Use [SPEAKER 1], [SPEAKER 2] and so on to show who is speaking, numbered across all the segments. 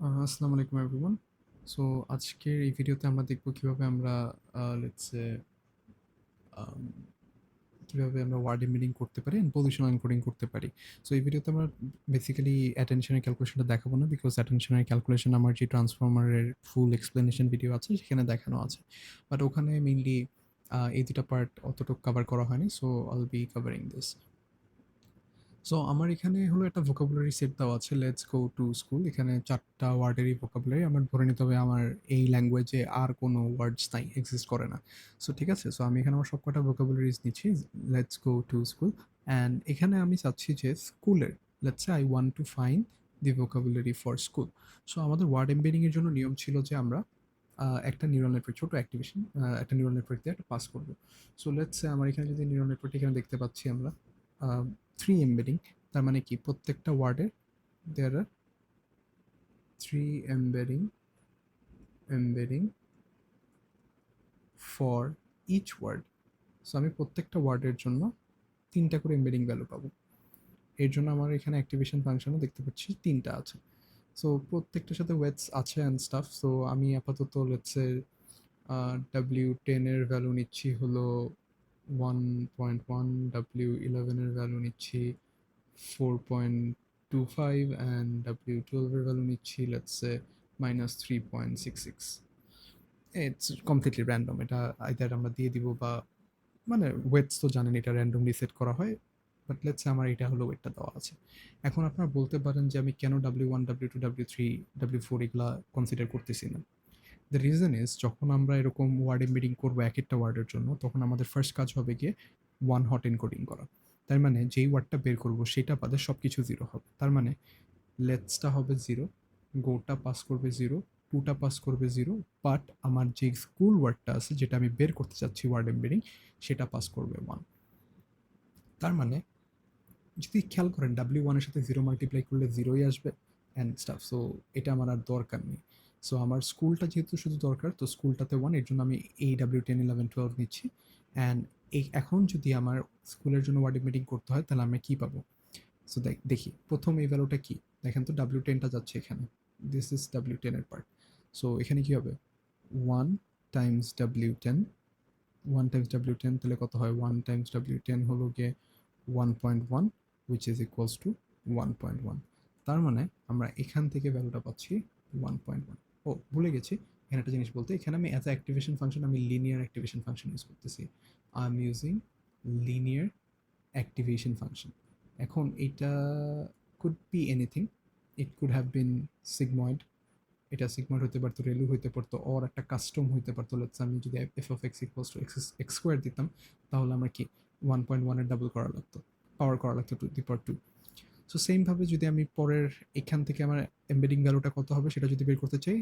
[SPEAKER 1] আসসালামু আলাইকুম everyone. So আজকের এই ভিডিওতে আমরা দেখব কিভাবে আমরা লেটস সে কিভাবে আমরা ওয়ার্ড এমবেডিং করতে পারি এন্ড পজিশনাল এনকোডিং করতে পারি। সো এই ভিডিওতে আমরা বেসিক্যালি অ্যাটেনশনের ক্যালকুলেশনটা দেখাবো না, বিকজ অ্যাটেনশনের ক্যালকুলেশন আমার যে ট্রান্সফর্মারের ফুল এক্সপ্লেনেশন ভিডিও আছে সেখানে দেখানো আছে, বাট ওখানে মেইনলি এই দুটা পার্ট অতটুকু কভার করা হয়নি। So I will be covering this. So আমার এখানে হলো একটা ভোকাবুলারি সেট দেওয়া আছে, লেটস গো টু স্কুল। এখানে 4টা ওয়ার্ডেরই ভোকাবুলারি আমার ধরে নিতে হবে আমার এই ল্যাঙ্গুয়েজে আর কোনো ওয়ার্ডস নাই, এক্সিস্ট করে না। সো ঠিক আছে, সো আমি এখানে আমার সবকটা ভোকাবুলারিজ নিচ্ছি, let's go to school. And এখানে আমি চাচ্ছি যে স্কুলের, let's say I want to find the vocabulary for school. So আমাদের ওয়ার্ড এমবেডিং এর জন্য নিয়ম ছিল যে আমরা একটা নিউরাল নেটওয়ার্ক, ছোট অ্যাক্টিভেশন, একটা নিউরাল নেটওয়ার্ক দিয়ে একটা পাস করবো। সো লেটস সে আমার এখানে যদি নিউরাল নেটওয়ার্ক এখানে দেখতে পাচ্ছি আমরা 3 এমবেডিং। তার মানে কি প্রত্যেকটা ওয়ার্ডের there are 3 embedding for each word. So আমি প্রত্যেকটা ওয়ার্ডের জন্য 3টা করে এমবেডিং ভ্যালু পাবো। এর জন্য আমার এখানে অ্যাক্টিভেশন ফাংশনও দেখতে পাচ্ছি 3টা আছে। সো প্রত্যেকটার সাথে ওয়েটস আছে অ্যান্ড স্টাফ। সো আমি আপাতত লেটসে W10 এর ভ্যালু নিচ্ছি হলো 1.1, W11 এর ভ্যালু নিচ্ছি 4.25, অ্যান্ড W12 এর ভ্যালু নিচ্ছি লেটসে -3.66। ইটস কমপ্লিটলি র্যান্ডম, এটা আইদার আমরা দিয়ে দিব বা মানে ওয়েটস তো জানেন এটা র্যান্ডমলি সেট করা হয়, বাট লেটস আমার এটা হলো ওয়েটটা দেওয়া আছে। এখন আপনারা বলতে পারেন যে আমি কেন W1, W2, W3, W4 এগুলা কনসিডার করতেছি না। দ্য রিজন ইজ, যখন আমরা এরকম ওয়ার্ড এমবেডিং করবো এক একটা ওয়ার্ডের জন্য, তখন আমাদের ফার্স্ট কাজ হবে গিয়ে ওয়ান হট এনকোডিং করা। তার মানে যেই ওয়ার্ডটা বের করবো সেটা বাদে সব কিছু জিরো হবে। তার মানে লেটসটা হবে জিরো, গোটা পাস করবে জিরো, টুটা পাস করবে জিরো, বাট আমার যে স্কুল ওয়ার্ডটা আছে যেটা আমি বের করতে চাচ্ছি ওয়ার্ড এমবেডিং, সেটা পাস করবে ওয়ান। তার মানে যদি খেয়াল করেন W1 এর সাথে জিরো মাল্টিপ্লাই করলে জিরোই আসবে অ্যান্ড স্টাফ। সো এটা আমার আর দরকার নেই। সো আমার স্কুলটা যেহেতু শুধু দরকার, তো স্কুলটাতে ওয়ান, এর জন্য আমি এই W10, 11, 12 নিচ্ছি। অ্যান্ড এখন যদি আমার স্কুলের জন্য ওয়ার্ড এমবেডিং করতে হয় তাহলে আমরা কী পাবো? সো দেখি প্রথম এই ভ্যালুটা কি, দেখেন তো W10টা যাচ্ছে এখানে, দিস ইজ W10 এর পার্ট। সো এখানে কি হবে? One Times W10, 1 Times W10 তাহলে কত হয়? 1 টাইমস W10 হলো গিয়ে 1.1, which is equals to 1.1। তার মানে আমরা এখান থেকে ভ্যালুটা পাচ্ছি 1.1। ও ভুলে গেছি এখানে একটা জিনিস বলতে, এখানে আমি অ্যাজ অ্যাক্টিভেশন ফাংশন আমি লিনিয়ার অ্যাক্টিভেশন ফাংশন ইউজ করতেছি। I am using linear activation function. এখন এটা could be anything, it could have been sigmoid, এটা সিগময়েড হতে পারতো, রেলু হতে পারতো, অর একটা কাস্টম হতে পারতো। লেটস আমি যদি F of x equals to x square দিতাম, তাহলে আমার কি 1.1-এর ডাবল করা লাগতো, পাওয়ার করা লাগতো 2 দি পাওয়ার 2। সো সেমভাবে যদি আমি পরের এখান থেকে আমার এমবেডিং ভ্যালুটা কত হবে সেটা যদি বের করতে চাই,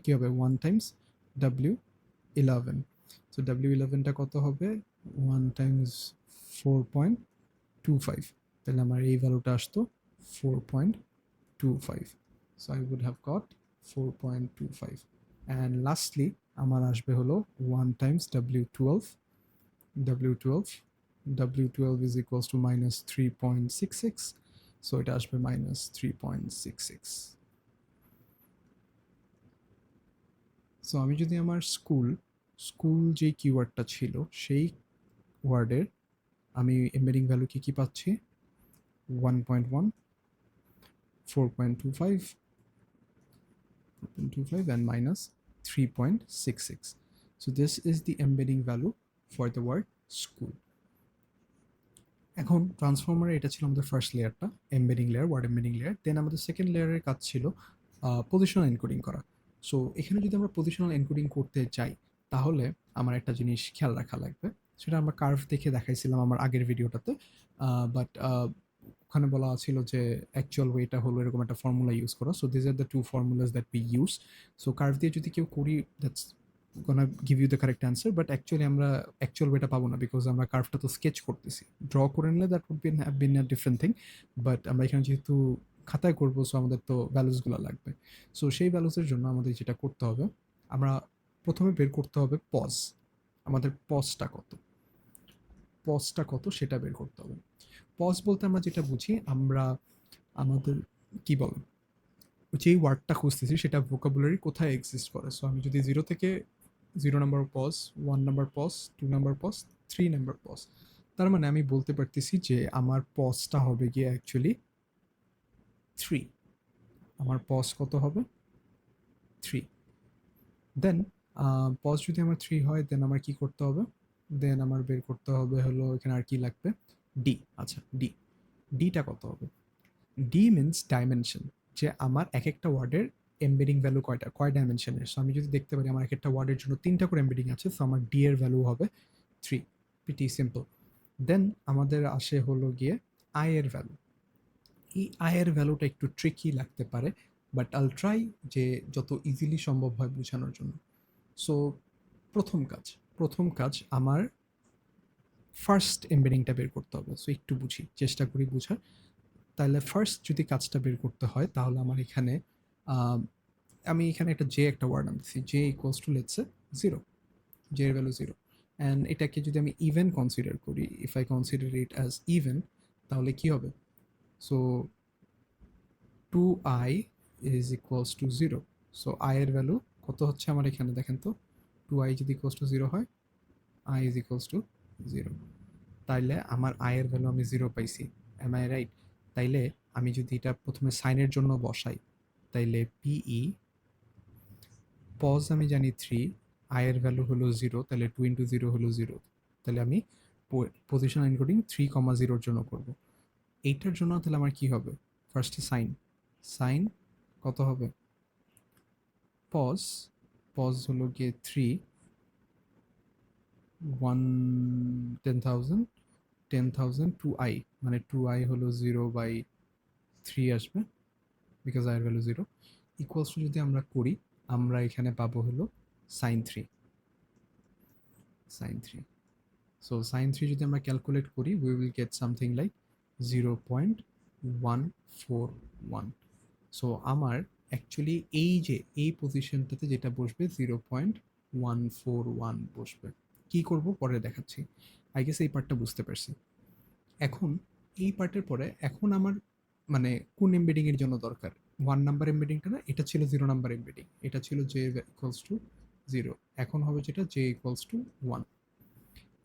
[SPEAKER 1] কী হবে? 1 টাইমস W11। সো W11টা কত হবে? 1 টাইমস 4.25, তাহলে আমার এই ভ্যালুটা আসতো 4.25। So I would have got 4.25। And lastly আমার আসবে হলো 1 times W12 is equals to -3.66, so এটা আসবে -3.66। সো আমি যদি আমার স্কুল যে কিওয়ার্ডটা ছিল সেই ওয়ার্ডের আমি এমবেডিং ভ্যালু কি কি পাচ্ছি? 1.1, 4.25, and -3.66. So this is the embedding value for the word school. এখন ট্রান্সফর্মারে এটা ছিল আমাদের ফার্স্ট লেয়ারটা, embedding layer, word embedding layer. Then আমাদের সেকেন্ড লেয়ারের কাজ ছিল পজিশনাল এনকোডিং করা। সো এখানে যদি আমরা পজিশনাল এনকোডিং করতে চাই, তাহলে আমার একটা জিনিস খেয়াল রাখা লাগবে, সেটা আমরা কার্ভ দেখে দেখাইছিলাম আমার আগের ভিডিওটাতে। বাট ওখানে বলা ছিল যে অ্যাকচুয়াল ওয়েটা হলো এরকম একটা ফর্মুলা ইউজ করা। So this are the two formulas that we use. So curve দিয়ে যদি কেউ করি, that's gonna give you the correct answer, but actually আমরা অ্যাকচুয়াল ওয়েটা পাবো না, বিকজ আমরা কার্ভটা তো স্কেচ করতেছি। ড্র করে নিলে that would have been a different thing, but আমরা এখানে যেহেতু খাতায় করবো, সো আমাদের তো ভ্যালুসগুলো লাগবে। সো সেই ভ্যালুসের জন্য আমাদের যেটা করতে হবে, আমরা প্রথমে বের করতে হবে পজ, আমাদের পজটা কত সেটা বের করতে হবে। পজ বলতে আমরা যেটা বুঝি, আমরা আমাদের কি বলে যেই ওয়ার্ডটা খুঁজতেছি সেটা ভোকাবুলারি কোথায় এক্সিস্ট করে। সো আমি যদি 0 থেকে 0 number pos, 1 number pos, 2 number pos, 3 number pos. তার মানে আমি বলতে পারতেছি যে আমার পজটা হবে গিয়ে অ্যাকচুয়ালি 3। আমার পজ কত হবে? 3। দেন পজ যদি আমার 3 হয় দেন আমার কি করতে হবে? দেন আমার বের করতে হবে হলো এখানে আর কি লাগবে? ডি। আচ্ছা ডি। ডিটা কত হবে? ডি মিনস ডাইমেনশন, যে আমার এক একটা ওয়ার্ডের এমবেডিং ভ্যালু কয়টা, কয় ডাইমেনশনের। সো আমি যদি দেখতে পারি আমার এক একটা ওয়ার্ডের জন্য 3টা করে এমবেডিং আছে, সো আমার ডি এর ভ্যালু হবে 3। Pretty simple. দেন আমাদের আসে হলো গিয়ে আই এর ভ্যালু। এই আই এর ভ্যালুটা একটু ট্রিকি লাগতে পারে, বাট আল ট্রাই যে যত ইজিলি সম্ভব হয় বোঝানোর জন্য। সো প্রথম কাজ আমার ফার্স্ট এমবেডিংটা বের করতে হবে। সো একটু বুঝি, চেষ্টা করি বুঝার। তাহলে ফার্স্ট যদি কাজটা বের করতে হয় তাহলে আমার এখানে আহ, আমি এখানে একটা ওয়ার্ড আনতেছি, J equals to let's say 0। J এর ভ্যালু 0। অ্যান্ড এটাকে যদি আমি ইভেন কনসিডার করি, if I consider it as even, তাহলে কি হবে? So 2i is equals to 0। So I এর ভ্যালু কত হচ্ছে আমার এখানে দেখেন তো। 2i যদি ইকুয়ালস টু 0 হয়, i ইজ ইকুয়ালস টু 0। তাইলে আমার i এর ভ্যালু আমি 0 পাইছি। Am I right? তাইলে আমি যদি এটা প্রথমে সাইনের জন্য বসাই, তাইলে পিই পজ আমি জানি 3, i এর ভ্যালু হলো 0, তাহলে 2 ইন্টু 0 হলো 0। তাহলে আমি পজিশন এনকোডিং 3,0 জন্য করব। এইটার জন্য তাহলে আমার কি হবে? ফার্স্টে সাইন। সাইন কত হবে? পজ, পজ হলো গিয়ে 3, 10,000, 10,000 2i, মানে 2i হলো 0/3 আসবে, বিকজ i এর ভ্যালু 0, ইকুয়ালস টু যদি আমরা করি আমরা এখানে পাবো হলো সাইন 3। সাইন 3। সো সাইন 3 যদি আমরা ক্যালকুলেট করি we will get something like 0.141। So আমার অ্যাকচুয়ালি এই যে এই পজিশনটাতে যেটা বসবে 0.141 বসবে। কি করব পরে দেখাচ্ছি। আই গেস এই পার্টটা বুঝতে পারছি। এখন এই পার্টের পরে এখন আমার মানে কোন এমবেডিং এর জন্য দরকার? 1 নাম্বার এমবেডিংটা না, এটা ছিল 0 নাম্বার এমবেডিং, এটা ছিল j ইকুয়ালস টু 0। এখন হবে যেটা j equals to 1।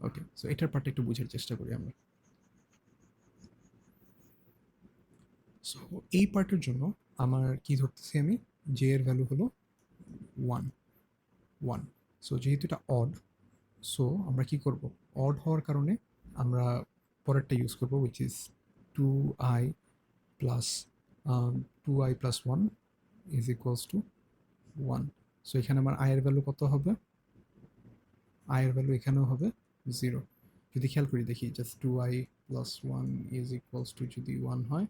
[SPEAKER 1] Okay, so এটার পার্টটা একটু বোঝার চেষ্টা করি আমরা। সো এই পার্টের জন্য আমার কি ধরতেছি আমি, j এর ভ্যালু হলো 1 1। সো যেহেতু এটা অড, সো আমরা কি করব? অড হওয়ার কারণে আমরা পরেরটা ইউজ করব, which is 2i plus 2i plus 1 is equals to 1। So এখানে আমার i এর ভ্যালু কত হবে? i এর ভ্যালু এখানেও হবে 0। যদি খেয়াল করি দেখি just 2i plus 1 is equals two যদি 1 হয়,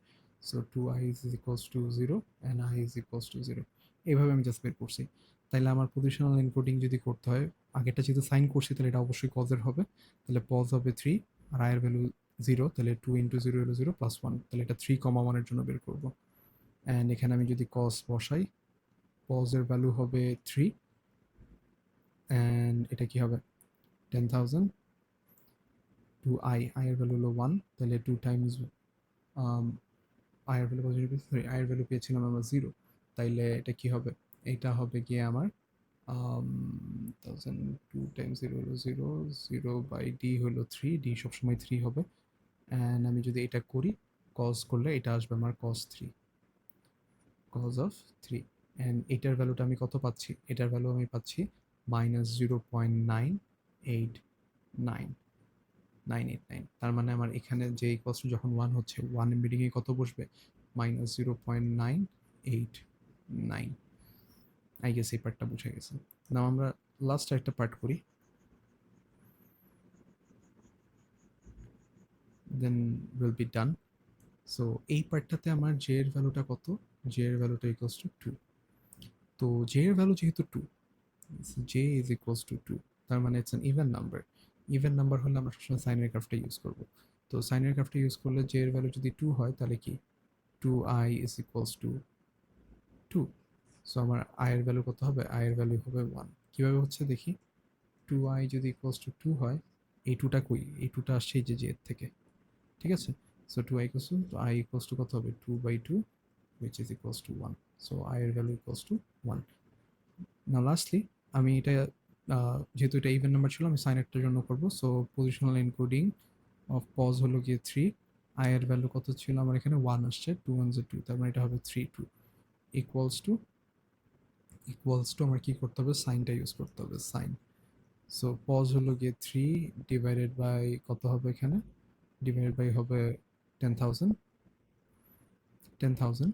[SPEAKER 1] so 2i is equals to 0 and i is equals to 0। এইভাবে আমি জাস্ট বের করছি। তাইলে আমার পজিশনাল এনকোডিং যদি করতে হয়, আগেরটা যেহেতু সাইন করছি তাহলে এটা অবশ্যই কজের হবে। তাহলে পজ হবে 3 আর i এর ভ্যালু 0, তাহলে 2 ইন্টু 0 হলো 0 প্লাস 1, তাহলে এটা 3,1 এর জন্য বের করবো। অ্যান্ড এখানে আমি যদি কজ বসাই, পজের ভ্যালু হবে 3 অ্যান্ড এটা কি হবে 10,000 টু i এর ভ্যালু হলো 1, তাহলে 2 টাইমস i এর ভ্যালু কত ছিল? সরি, i এর ভ্যালু পেয়েছিলাম আমরা 0, তাইলে এটা কি হবে? এটা হবে গিয়ে আমার 1000, 2 টাইমস 0 হলো 0, 0/d হলো 3, d সবসময় 3 হবে। অ্যান্ড আমি যদি এটা করি, কজ করলে এটা আসবে আমার cos 3, cos অফ 3। অ্যান্ড এটার ভ্যালুটা আমি কত পাচ্ছি? এটার ভ্যালু আমি পাচ্ছি -0.989। তার মানে আমার এখানে যে ইকুয়ালস টু যখন 1 হচ্ছে, 1 এমবেডিং এ কত বসবে? -0.989। আই গেস এই পার্টটা বুঝে গেছে। নাও আমরা লাস্ট একটা পার্ট করি, then will be done. So এই পার্টটাতে আমার জে এর ভ্যালুটা কত? জে এর ভ্যালুটা ইকুয়ালস টু 2। তো জে এর ভ্যালু যেহেতু 2, জে ইজ ইকুয়ালস টু 2, তার মানে it's an even number. Even number হলে আমরা সবসময় সাইনের গ্রাফটা ইউজ করব। তো সাইনের গ্রাফটা ইউজ করলে জে এর ভ্যালু যদি 2 হয় তাহলে কি 2i is equals two 2। So আমার i এর ভ্যালু কত হবে? i এর ভ্যালু হবে 1। কিভাবে হচ্ছে দেখি। 2i যদি ইকুয়ালস টু 2 হয়, এই 2টা কই? এই 2টা আসছে এই যে j এর থেকে, ঠিক আছে? সো 2i ইকুয়ালস টু, তো i ইকুয়ালস টু কত হবে? 2/2 which is equals to 1। So I এর value equals to 1। Now lastly আমি এটা যেহেতু এটা ইভেন নাম্বার ছিল আমি সাইন একটার জন্য করবো। So positional encoding of pos হলো গিয়ে 3, আই এর ভ্যালু কত ছিল আমার এখানে 1 আসছে, 2 1 2, তার মানে এটা হবে 3 2 ইকুয়ালস টু আমার কি করতে হবে, সাইনটা ইউজ করতে হবে, সাইন। সো পজ হলো গিয়ে 3 ডিভাইডেড বাই কত হবে এখানে, ডিভাইডেড বাই হবে 10,000 10,000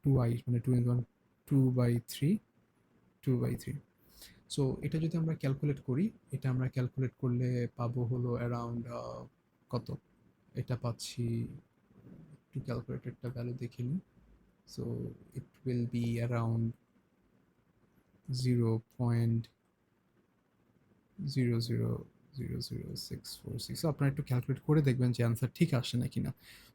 [SPEAKER 1] 2i মানে 2 ইন 1 2/3 2/3। সো এটা যদি আমরা ক্যালকুলেট করি, এটা আমরা ক্যালকুলেট করলে পাবো হলো অ্যারাউন্ড কত, এটা পাচ্ছি একটু ক্যালকুলেটেডটা ভ্যালু দেখে নিই। So it will be around 0.0000646। So আপনারা একটু ক্যালকুলেট করে দেখবেন যে অ্যান্সার ঠিক আসে নাকি না।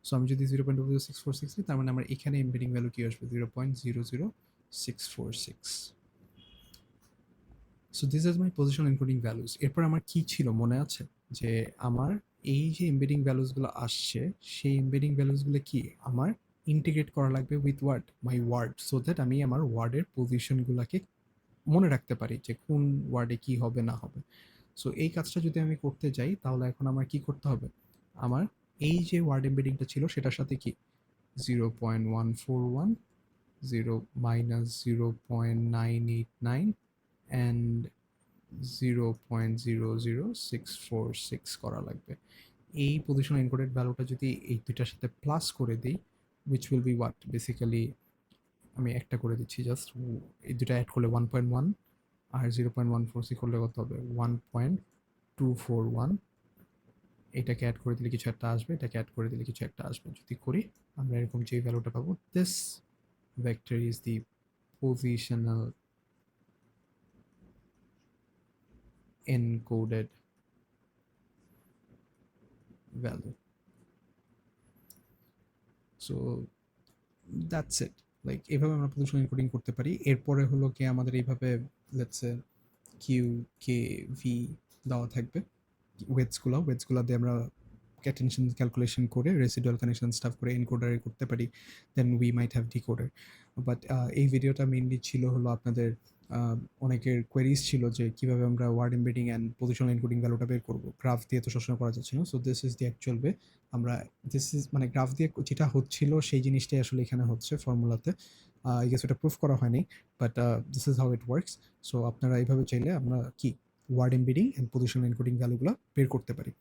[SPEAKER 1] সো আমি যদি 0.00646 নিই, তার মানে আমার এখানে এমবেডিং ভ্যালু কি আসবে, 0.00646। So this is my position encoding values. এরপর আমার কি ছিল মনে আছে, যে আমার এই যে এমবেডিং ভ্যালুসগুলো আসছে, সেই এমবেডিং ভ্যালুসগুলো কি আমার ইন্টিগ্রেট করা লাগবে with word my word, so that আমি আমার ওয়ার্ডের পজিশনগুলোকে মনে রাখতে পারি যে কোন ওয়ার্ডে কি হবে না হবে। সো এই কাজটা যদি আমি করতে যাই, তাহলে এখন আমার কি করতে হবে, আমার এই যে ওয়ার্ড এমবেডিংটা ছিল সেটার সাথে কি 0.141 -0.989 অ্যান্ড 0.00646 করা লাগবে। এই পজিশন এনকোডেড ভ্যালুটা যদি এই দুইটার সাথে প্লাস করে দিই, which will be what, basically আমি একটা করে দিচ্ছি জাস্ট, এই দুটা অ্যাড করলে 1.1 আর 0.146 করলে কত হবে 1.241। এটাকে অ্যাড করে দিলে কিছু একটা আসবে, এটাকে অ্যাড করে দিলে কিছু একটা আসবে। যদি করি আমরা এরকম যে ভ্যালুটা পাবো, this vector is the positional encoded value. So that's it. Like এভাবে আমরা পজিশন এনকোডিং করতে পারি। এরপরে হলো কি আমাদের এইভাবে let's say Q K V দেওয়া থাকবে, ওয়েটসগুলো দিয়ে আমরা ক্যাটেনশন ক্যালকুলেশন করে রেসিডুয়াল কানেকশন স্টাফ করে এনকোডারে করতে পারি, then we might have decoder. But এই ভিডিওটা মেইনলি ছিল হলো আপনাদের অনেকের কোয়েরিজ ছিল যে কীভাবে আমরা word embedding and positional encoding ভ্যালুটা বের করবো, গ্রাফ দিয়ে তো সবসময় করা যাচ্ছে না। So this is the actual way. আমরা দিস ইজ মানে গ্রাফ দিয়ে যেটা হচ্ছিল সেই জিনিসটাই আসলে এখানে হচ্ছে ফর্মুলাতে। আই গেস ওটা প্রুফ করা হয়নি, but this is how it works. So আপনারা এইভাবে চাইলে আমরা কি word embedding and positional encoding ভ্যালুগুলো বের করতে পারি।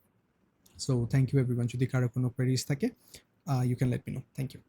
[SPEAKER 1] So thank you everyone. যদি কারো কোনো queries থাকে, you can let me know. Thank you.